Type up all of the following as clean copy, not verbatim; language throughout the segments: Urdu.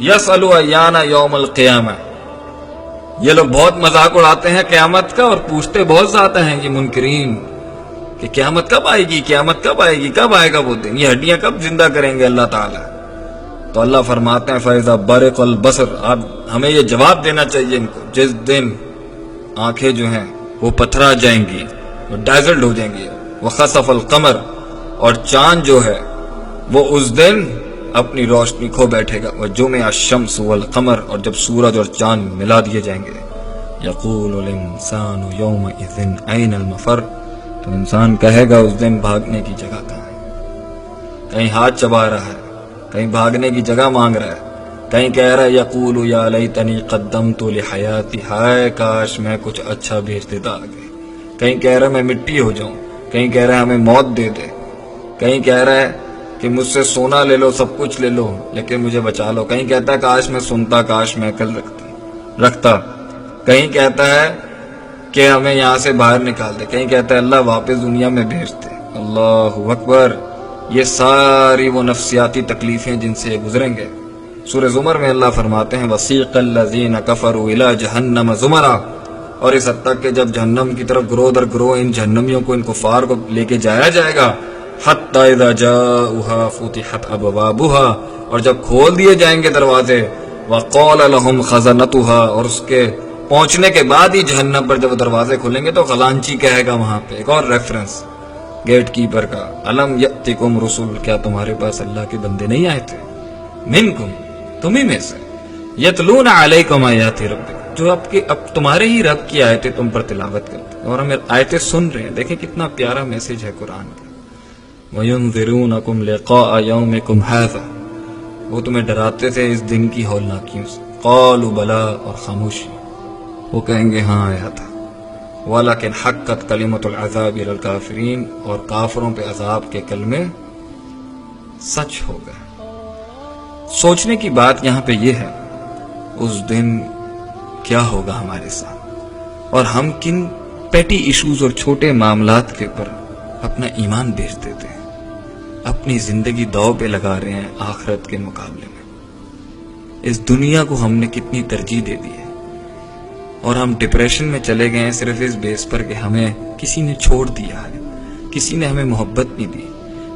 یسألو ایان یوم القیامہ، یہ لوگ بہت مذاق اڑاتے ہیں قیامت کا اور پوچھتے بہت زیادہ ہیں یہ منکرین کہ قیامت کب آئے گی، قیامت کب آئے گی، کب آئے گا وہ دن، یہ ہڈیاں کب زندہ کریں گے اللہ تعالیٰ۔ تو اللہ فرماتے ہیں فَإِذَا بَرِقَ الْبَصَرُ، اب ہمیں یہ جواب دینا چاہیے ان کو، جس دن آنکھیں جو ہیں وہ پتھرا جائیں گی، وہ ڈائزلڈ ہو جائیں گی، وَخَسَفَ الْقَمَرُ، اور چاند جو ہے وہ اس دن اپنی روشنی کھو بیٹھے گا، وَجُمِعَ الشَّمْسُ وَالْقَمَرُ، اور جب سورج اور چاند ملا دیے جائیں گے، يَقُولُ الْإِنسَانُ يَوْمَئِذٍ أَيْنَ الْمَفَرُّ، تو انسان کہے گا اس دن بھاگنے کی جگہ کہاں ہے، کہیں ہاتھ چبا رہا ہے، کہیں بھاگنے کی جگہ مانگ رہا ہے، کہیں کہہ رہا ہے یقول یا لیتنی قدمت لحیاتی، ہائے کاش میں کچھ اچھا بھیج دیتا آگے، کہیں کہہ رہا ہے میں مٹی ہو جاؤں، کہیں کہہ رہا ہے ہمیں موت دے دے، کہیں کہہ رہا ہے کہ مجھ سے سونا لے لو، سب کچھ لے لو لیکن مجھے بچا لو، کہیں کہتا ہے کاش میں سنتا، کاش میں عقل رکھتا، کہیں کہتا ہے کہ ہمیں یہاں سے باہر نکال دے، کہیں کہتا ہے اللہ واپس دنیا میں بھیج دے۔ اللہ اکبر، یہ ساری وہ نفسیاتی تکلیفیں جن سے یہ گزریں گے۔ سورہ زمر میں اللہ فرماتے ہیں وَسِيقَ الَّذِينَ كَفَرُوا إِلَىٰ جَهَنَّمَ زُمَرًا، اور اس حد تک کہ جب جہنم کی طرف گروہ در گروہ ان جہنمیوں کو، ان کفار کو لے کے جایا جائے گا، حَتَّىٰ إِذَا جَاءُوهَا فُتِحَتْ أَبْوَابُهَا، اور جب کھول دیے جائیں گے دروازے، وَقَالَ لَهُمْ خَزَنَتُهَا، اور اس کے پہنچنے کے بعد ہی جہنم پر جب دروازے کھلیں گے تو خزانچی کہے گا وہاں پہ، ایک اور ریفرنس گیٹ کیپر کا، الم یأتکم رسول، کیا تمہارے پاس اللہ کے بندے نہیں آئے تھے، منکم، تمہیں میں سے، یتلون علیکم آیات ربکم، جو اب تمہارے ہی رب کی آیتیں تم پر تلاوت کرتے ہیں اور ہم آیتیں سن رہے ہیں۔ دیکھیں کتنا پیارا میسج ہے قرآن کا، وَيُنذِرُونَكُمْ لِقَاءَ يَوْمِكُمْ هَٰذَا، وہ تمہیں ڈراتے تھے اس دن کی ہولناکیوں سے، قالوا بلا، اور خاموشی، وہ کہیں گے ہاں آیا تھا، وَلَكِنْ حَقَّتْ كَلِمَةُ الْعَذَابِ عَلَى الْكَافِرِينَ، اور کافروں پہ عذاب کے کلمے سچ ہو گئے۔ سوچنے کی بات یہاں پہ یہ ہے اس دن کیا ہوگا ہمارے ساتھ، اور ہم کن پیٹی ایشوز اور چھوٹے معاملات کے اوپر اپنا ایمان بیچ دیتے ہیں، اپنی زندگی داؤ پہ لگا رہے ہیں آخرت کے مقابلے میں۔ اس دنیا کو ہم نے کتنی ترجیح دے دی ہے، اور ہم ڈپریشن میں چلے گئے ہیں صرف اس بیس پر کہ ہمیں کسی نے چھوڑ دیا ہے، کسی نے ہمیں محبت نہیں دی،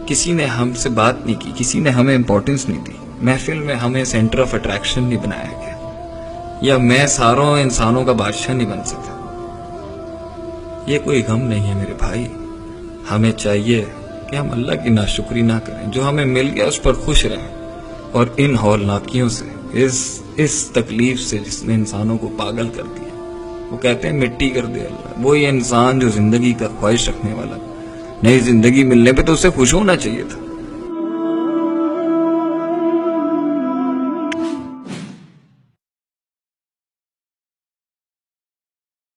کسی نے ہم سے بات نہیں کی، کسی نے ہمیں امپورٹنس نہیں دی، محفل میں ہمیں سینٹر آف اٹریکشن نہیں بنایا گیا، یا میں ساروں انسانوں کا بادشاہ نہیں بن سکتا۔ یہ کوئی غم نہیں ہے میرے بھائی، ہمیں چاہیے کہ ہم اللہ کی ناشکری نہ کریں، جو ہمیں مل گیا اس پر خوش رہیں، اور ان ہولناکیوں سے، اس تکلیف سے جس نے انسانوں کو پاگل کر دیا، وہ کہتے ہیں مٹی کر دے اللہ، وہی انسان جو زندگی کا خواہش رکھنے والا، نئی زندگی ملنے پہ تو اسے خوش ہونا چاہیے تھا،